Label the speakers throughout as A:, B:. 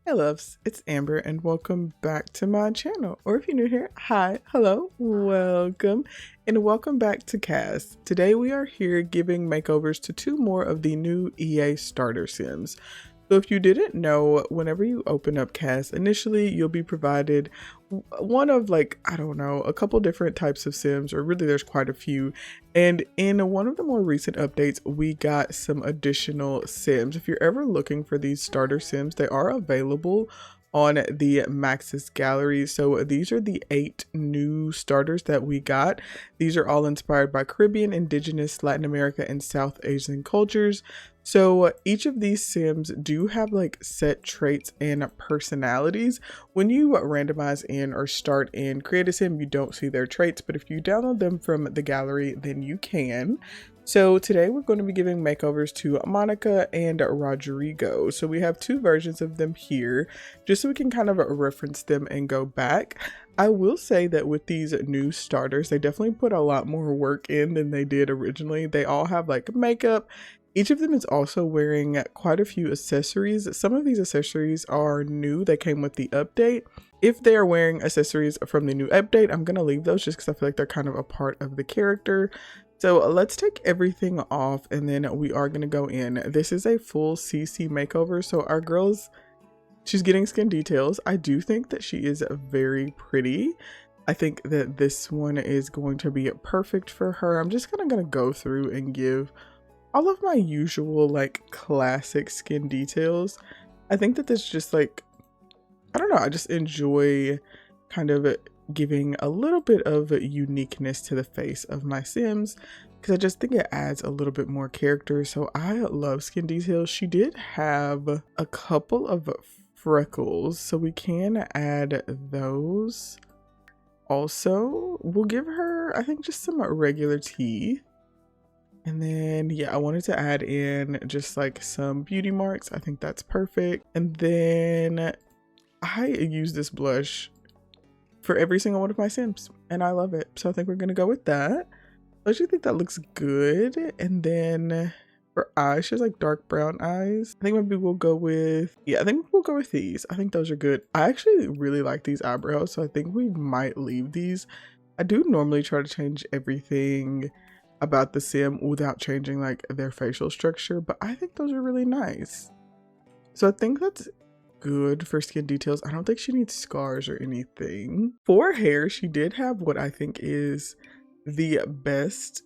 A: Hey loves, it's Amber and welcome back to my channel. Or if you're new here, hi, hello, welcome, and welcome back to CAS. Today we are here giving makeovers to two more of the new EA starter sims. So if you didn't know, whenever you open up CAS, initially you'll be provided one of a couple different types of sims, or really there's quite a few. And in one of the more recent updates, we got some additional sims. If you're ever looking for these starter sims, they are available on the Maxis gallery. So these are the 8 new starters that we got. These are all inspired by Caribbean, Indigenous, Latin America, and South Asian cultures. So each of these sims do have set traits and personalities. When you randomize in or start in Create a Sim, you don't see their traits, but if you download them from the gallery, then you can. So today we're going to be giving makeovers to Monica and Rodrigo. So we have 2 versions of them here, just so we can kind of reference them and go back. I will say that with these new starters, they definitely put a lot more work in than they did originally. They all have makeup. Each of them is also wearing quite a few accessories. Some of these accessories are new. They came with the update. If they are wearing accessories from the new update, I'm going to leave those just because I feel like they're kind of a part of the character. So let's take everything off and then we are going to go in. This is a full CC makeover. So our girl's, she's getting skin details. I do think that she is very pretty. I think that this one is going to be perfect for her. I'm just going to go through and give all of my usual classic skin details. I think that this just I don't know, I just enjoy kind of giving a little bit of uniqueness to the face of my sims because I just think it adds a little bit more character. So I love skin details. She did have a couple of freckles, so we can add those. Also, we'll give her, I think, just some regular teeth. And then, yeah, I wanted to add in just some beauty marks. I think that's perfect. And then I use this blush for every single one of my sims and I love it. So I think we're going to go with that. I actually think that looks good. And then for eyes, she has dark brown eyes. I think maybe we'll go with, yeah, I think we'll go with these. I think those are good. I actually really like these eyebrows. So I think we might leave these. I do normally try to change everything about the sim without changing their facial structure, but I think those are really nice. So I think that's good for skin details. I don't think she needs scars or anything. For hair, she did have what I think is the best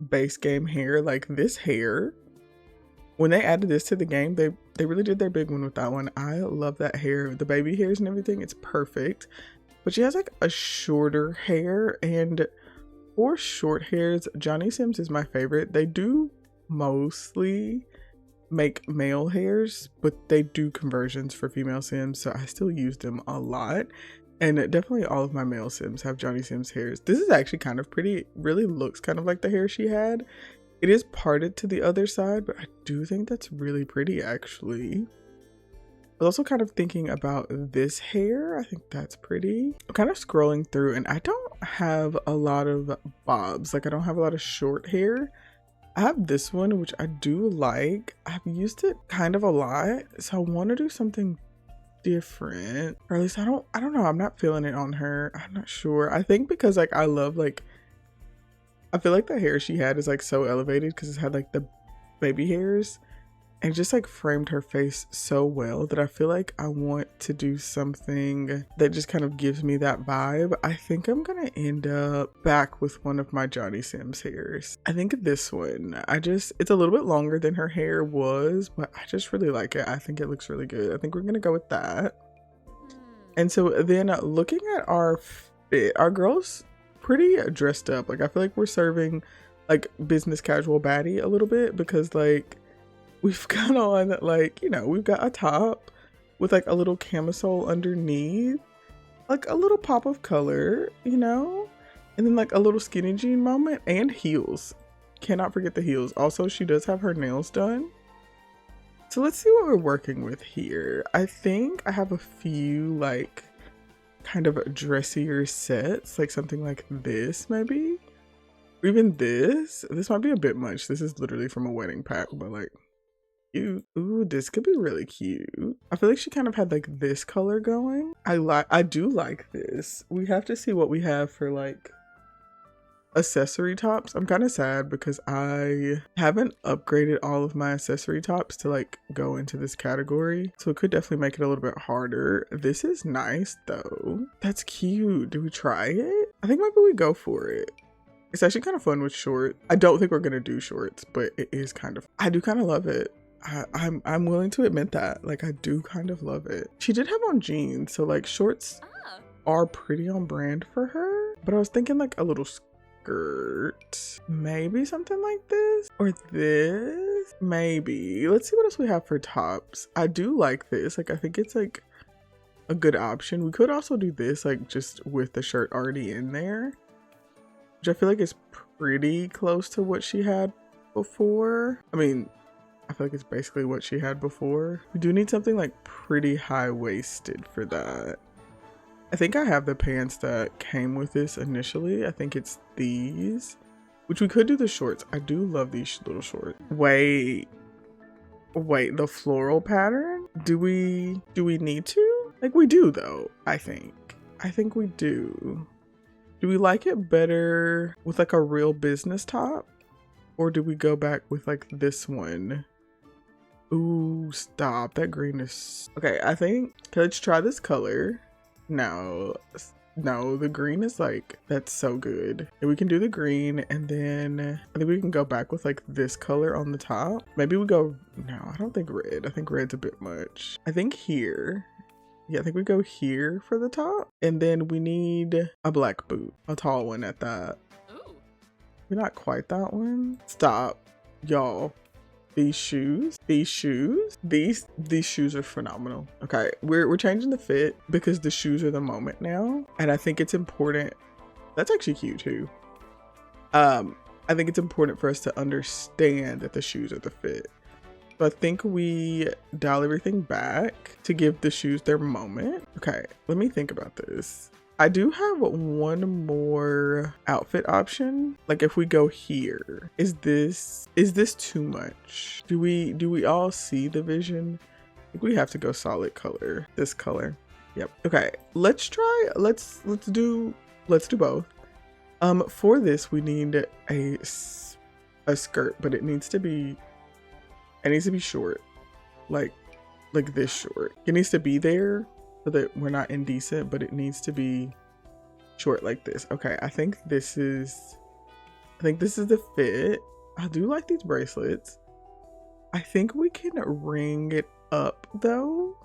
A: base game hair. This hair, when they added this to the game, they really did their big one with that one. I love that hair, the baby hairs and everything. It's perfect. But she has a shorter hair, and for short hairs, Johnny Sims is my favorite. They do mostly make male hairs, but they do conversions for female Sims, so I still use them a lot. And definitely all of my male Sims have Johnny Sims hairs. This is actually kind of pretty. It really looks kind of like the hair she had. It is parted to the other side, but I do think that's really pretty actually. I was also kind of thinking about this hair. I think that's pretty. I'm kind of scrolling through and I don't have a lot of bobs. I don't have a lot of short hair. I have this one, which I do like. I've used it kind of a lot. So I want to do something different. Or at least I don't know. I'm not feeling it on her. I'm not sure. I think because I love I feel like the hair she had is so elevated because it's had the baby hairs. And just framed her face so well that I feel like I want to do something that just kind of gives me that vibe. I think I'm gonna end up back with one of my Johnny Sims hairs. I think this one, it's a little bit longer than her hair was, but I just really like it. I think it looks really good. I think we're gonna go with that. And so then looking at our fit, our girl's pretty dressed up. I feel like we're serving business casual baddie a little bit because we've got on we've got a top with a little camisole underneath, a little pop of color, and then a little skinny jean moment and heels. Cannot forget the heels. Also, she does have her nails done. So let's see what we're working with here. I think I have a few kind of dressier sets, something like this maybe. Or even this might be a bit much. This is literally from a wedding pack, but cute. Ooh, this could be really cute. I feel like she kind of had like this color going. I do like this. We have to see what we have for like accessory tops. I'm kind of sad because I haven't upgraded all of my accessory tops to like go into this category, so it could definitely make it a little bit harder. This is nice though. That's cute. Do we try it? I think maybe we go for it. It's actually kind of fun with short. I don't think we're gonna do shorts, but it is kind of, I do kind of love it. I'm willing to admit that. Like, I do kind of love it. She did have on jeans, so like shorts are pretty on brand for her, but I was thinking like a little skirt, maybe something like this or this, maybe. Let's see what else we have for tops. I do like this. Like, I think it's like a good option. We could also do this like just with the shirt already in there, which I feel like is pretty close to what she had before. I mean, I feel like it's basically what she had before. We do need something like pretty high-waisted for that. I think I have the pants that came with this initially. I think it's these, which we could do the shorts. I do love these little shorts. Wait, the floral pattern? Do we need to? Like, we do though, I think we do. Do we like it better with like a real business top? Or do we go back with like this one? Ooh, stop. That green is... Okay, I think... Let's try this color. No, the green is like... That's so good. And we can do the green, and then I think we can go back with like this color on the top. Maybe we go... No, I don't think red. I think red's a bit much. I think here. Yeah, I think we go here for the top. And then we need a black boot. A tall one at that. Ooh. We're not quite that one. Stop. Y'all. These shoes are phenomenal. Okay, we're changing the fit because the shoes are the moment now. And I think it's important. That's actually cute too. I think it's important for us to understand that the shoes are the fit. So I think we dial everything back to give the shoes their moment. Okay, let me think about this. I do have one more outfit option. Like, if we go here, is this too much? Do we all see the vision? I think we have to go solid color. This color. Yep. Okay, let's do both. For this we need a skirt, but it needs to be short. Like this short. It needs to be there so that we're not indecent, but it needs to be short like this. Okay, I think this is the fit. I do like these bracelets. I think we can ring it up though.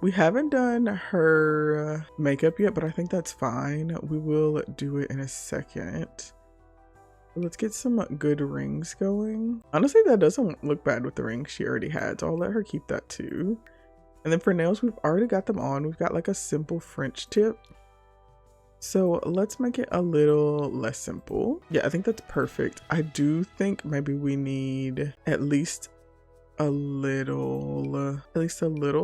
A: We haven't done her makeup yet, but I think that's fine. We will do it in a second. Let's get some good rings going. Honestly, that doesn't look bad with the rings she already had, so I'll let her keep that too. And then for nails, we've already got them on. We've got like a simple French tip. So let's make it a little less simple. Yeah, I think that's perfect. I do think maybe we need at least a little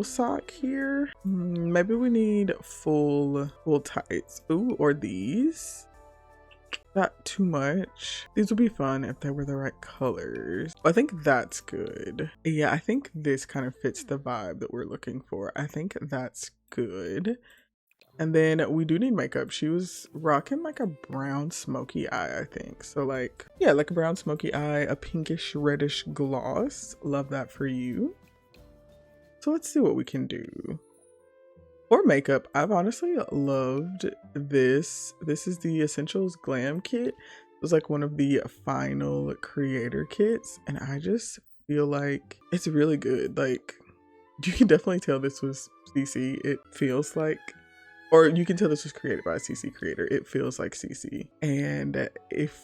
A: sock here. Maybe we need full tights. Ooh, or these. Not too much. These would be fun if they were the right colors. I think that's good. Yeah, I think this kind of fits the vibe that we're looking for. I think that's good. And then we do need makeup. She was rocking like a brown smoky eye, I think. So like, yeah, like a brown smoky eye, a pinkish reddish gloss. Love that for you. So let's see what we can do. For makeup, I've honestly loved this. This is the Essentials Glam Kit. It was like one of the final creator kits, and I just feel like it's really good. Like, you can definitely tell this was CC. It feels like, or you can tell this was created by a CC creator. It feels like CC. And if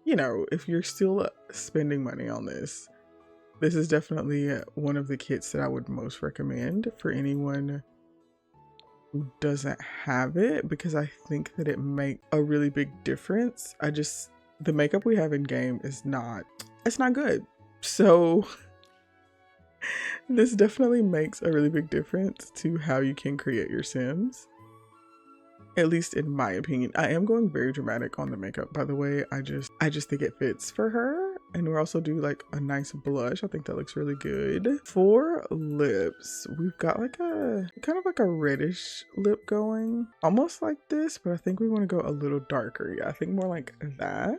A: you're still spending money on this, this is definitely one of the kits that I would most recommend for anyone who doesn't have it, because I think that it makes a really big difference. The makeup we have in game it's not good. So this definitely makes a really big difference to how you can create your Sims. At least in my opinion. I am going very dramatic on the makeup, by the way. I just think it fits for her. And we'll also do like a nice blush. I think that looks really good. For lips, we've got like a kind of like a reddish lip going, almost like this, but I think we want to go a little darker. Yeah, I think more like that.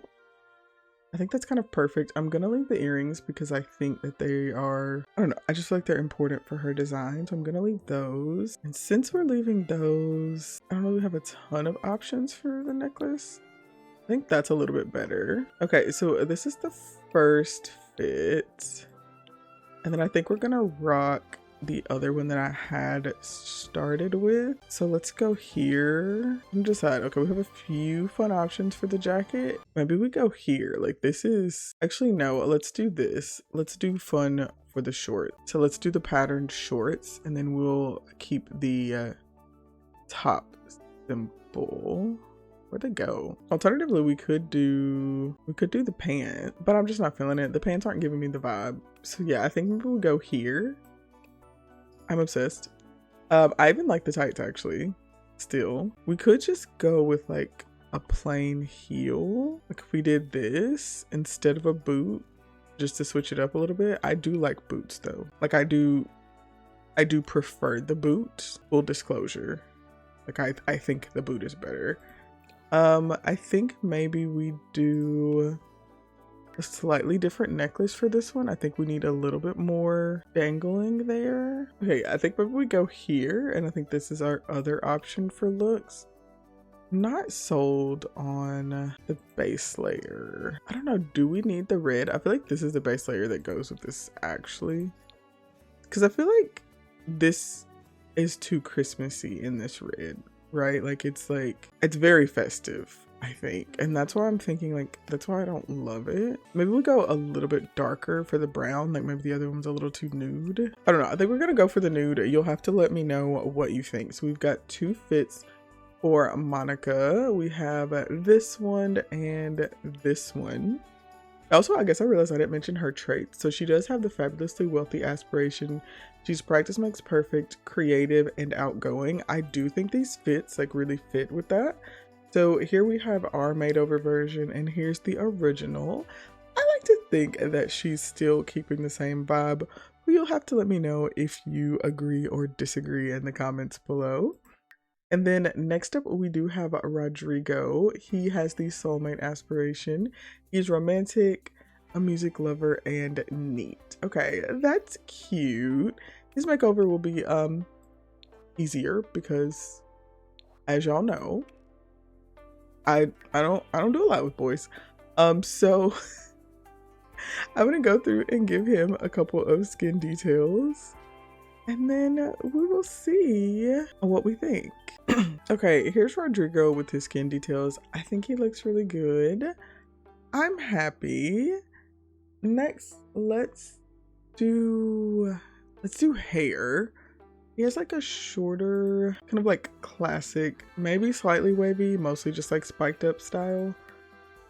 A: I think that's kind of perfect. I'm gonna leave the earrings because I think that they are, I don't know, I just feel like they're important for her design. So I'm gonna leave those. And since we're leaving those, I don't really have a ton of options for the necklace. I think that's a little bit better. Okay, so this is the first fit. And then I think we're gonna rock the other one that I had started with. So let's go here and decide. Okay, we have a few fun options for the jacket. Maybe we go here. Like this is actually, no, let's do this. Let's do fun for the short. So let's do the patterned shorts and then we'll keep the top simple. Where'd they go? Alternatively, we could do the pant, but I'm just not feeling it. The pants aren't giving me the vibe. So yeah, I think maybe we'll go here. I'm obsessed. I even like the tights actually. Still, we could just go with like a plain heel. Like if we did this instead of a boot, just to switch it up a little bit. I do like boots though. Like I do prefer the boot. Full disclosure. Like I think the boot is better. I think maybe we do a slightly different necklace for this one. I think we need a little bit more dangling there. Okay, I think maybe we go here, and I think this is our other option for looks. Not sold on the base layer. I don't know, do we need the red? I feel like this is the base layer that goes with this actually. Because I feel like this is too Christmassy in this red, right? Like it's very festive, I think. And that's why I'm thinking like, that's why I don't love it. Maybe we go a little bit darker for the brown. Like maybe the other one's a little too nude. I don't know. I think we're gonna go for the nude. You'll have to let me know what you think. So we've got two fits for Monica. We have this one and this one. Also, I guess I realized I didn't mention her traits. So she does have the fabulously wealthy aspiration. She's practice makes perfect, creative, and outgoing. I do think these fits like really fit with that. So here we have our makeover version and here's the original. I like to think that she's still keeping the same vibe, but you'll have to let me know if you agree or disagree in the comments below. And then next up, we do have Rodrigo. He has the soulmate aspiration. He's romantic, a music lover, and neat. Okay, that's cute. His makeover will be easier because, as y'all know, I don't do a lot with boys. So I'm gonna go through and give him a couple of skin details. And then we will see what we think. Okay, here's Rodrigo with his skin details. I think he looks really good. I'm happy. Next, let's do hair. He has like a shorter, kind of like classic, maybe slightly wavy, mostly just like spiked up style.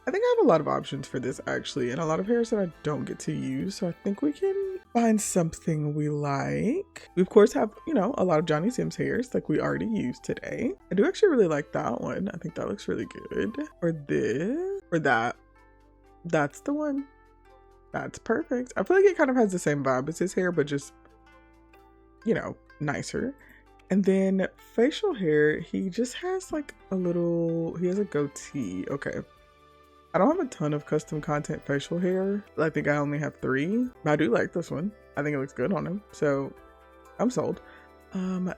A: I think I have a lot of options for this actually, and a lot of hairs that I don't get to use. So I think we can find something we like. We of course have, you know, a lot of Johnny Sims hairs like we already used today. I do actually really like that one. I think that looks really good. Or this, or that. That's the one. That's perfect. I feel like it kind of has the same vibe as his hair, but just, you know, nicer. And then facial hair, he just has like he has a goatee. Okay. I don't have a ton of custom content facial hair. I think I only have 3. But I do like this one. I think it looks good on him. So I'm sold.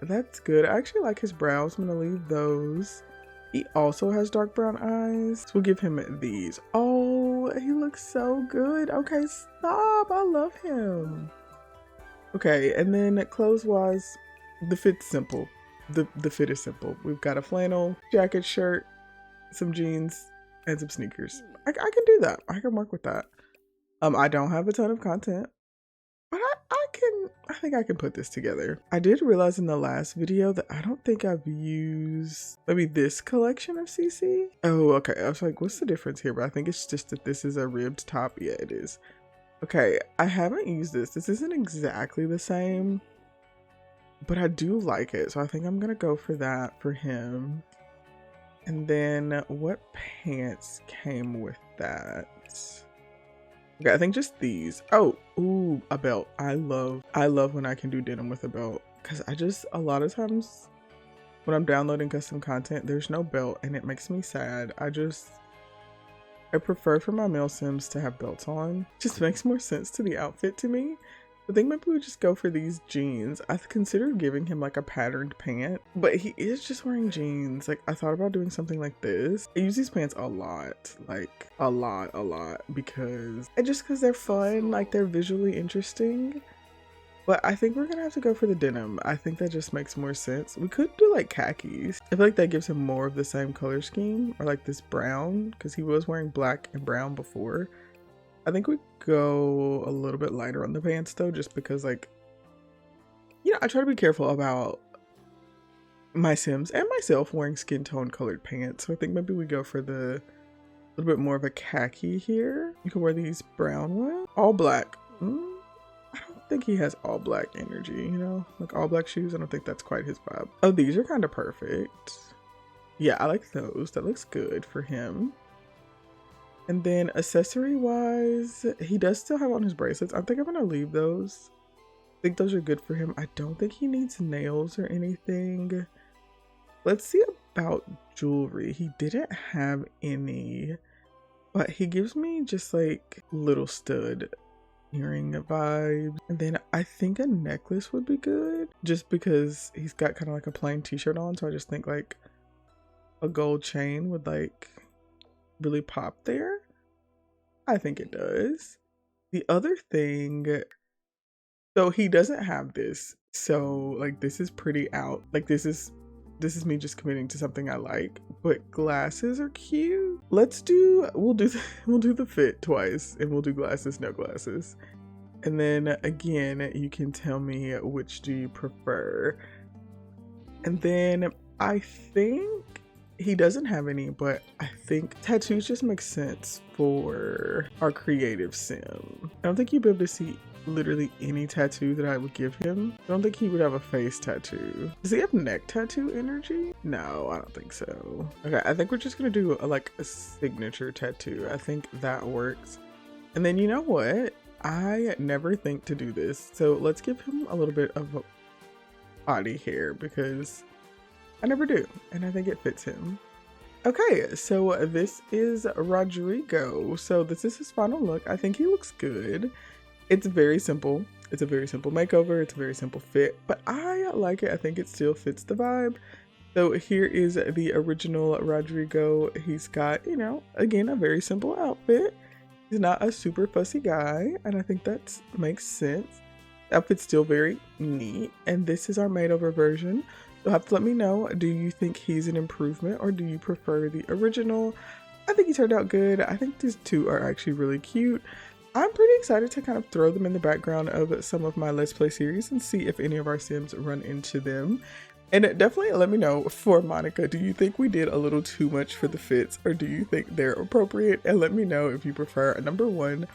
A: That's good. I actually like his brows. I'm gonna leave those. He also has dark brown eyes. So we'll give him these. Oh, he looks so good. Okay, stop. I love him. Okay, and then clothes wise, the fit's simple. The fit is simple. We've got a flannel jacket, shirt, some jeans, and some sneakers. I can do that. I can work with that. I don't have a ton of content, but I think I can put this together. I did realize in the last video that I don't think I've used maybe this collection of CC. Oh, okay. I was like, what's the difference here? But I think it's just that this is a ribbed top. Yeah, it is. Okay, I haven't used this. This isn't exactly the same, but I do like it. So I think I'm gonna go for that for him. And then what pants came with that? Okay, I think just these. Oh, ooh, a belt. I love when I can do denim with a belt, because a lot of times when I'm downloading custom content, there's no belt and it makes me sad. I prefer for my male Sims to have belts on. Just makes more sense to the outfit to me. I think maybe we just go for these jeans. I've considered giving him like a patterned pant, but he is just wearing jeans. Like, I thought about doing something like this. I use these pants a lot, like a lot, because they're fun, like they're visually interesting. But I think we're gonna have to go for the denim. I think that just makes more sense. We could do like khakis. I feel like that gives him more of the same color scheme, or like this brown, because he was wearing black and brown before. I think we go a little bit lighter on the pants though, just because, like, you know, I try to be careful about my Sims and myself wearing skin tone colored pants. So I think maybe we go for the little bit more of a khaki here. You can wear these brown ones, all black. I don't think he has all black energy, you know, like all black shoes. I don't think that's quite his vibe. Oh, these are kind of perfect. Yeah, I like those. That looks good for him. And then accessory wise, he does still have on his bracelets. I think I'm gonna leave those. I think those are good for him. I don't think he needs nails or anything. Let's see about jewelry. He didn't have any, but he gives me just like little stud earring vibes. And then I think a necklace would be good, just because he's got kind of like a plain t-shirt on. So I just think like a gold chain would like really pop there. I think it does. The other thing, so he doesn't have this, so like this is pretty out. Like this is me just committing to something I like, but glasses are cute. We'll do the fit twice, and we'll do glasses, no glasses. And then again, you can tell me which do you prefer. And then I think he doesn't have any, but I think tattoos just make sense for our creative sim. I don't think you'd be able to see literally any tattoo that I would give him. I don't think he would have a face tattoo. Does he have neck tattoo energy? No, I don't think so. Okay, I think we're just gonna do like a signature tattoo. I think that works. And then you know what? I never think to do this. So let's give him a little bit of body hair, because I never do, and I think it fits him. Okay, so this is Rodrigo. So this is his final look. I think he looks good. It's very simple. It's a very simple makeover. It's a very simple fit, but I like it. I think it still fits the vibe. So here is the original Rodrigo. He's got, you know, again, a very simple outfit. He's not a super fussy guy, and I think that makes sense. The outfit's still very neat, and this is our made over version. You'll have to let me know, do you think he's an improvement or do you prefer the original? I think he turned out good. I think these two are actually really cute. I'm pretty excited to kind of throw them in the background of some of my Let's Play series and see if any of our Sims run into them. And definitely let me know for Monica, do you think we did a little too much for the fits, or do you think they're appropriate? And let me know if you prefer a number 1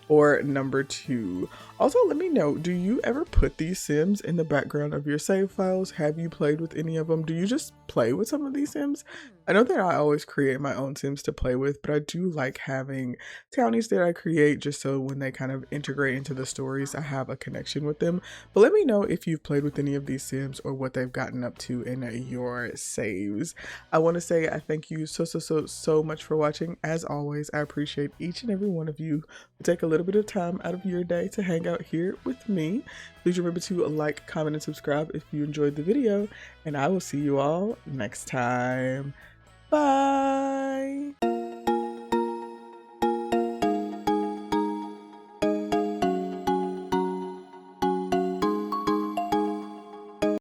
A: or number 2. Also, let me know, do you ever put these Sims in the background of your save files? Have you played with any of them? Do you just play with some of these Sims? I know that I always create my own Sims to play with, but I do like having townies that I create just so when they kind of integrate into the stories, I have a connection with them. But let me know if you've played with any of these Sims or what they've gotten up to in your saves. I want to say I thank you so much for watching. As always, I appreciate each and every one of you who take a little bit of time out of your day to hang out here with me. Please remember to like, comment, and subscribe if you enjoyed the video, and I will see you all next time. Bye!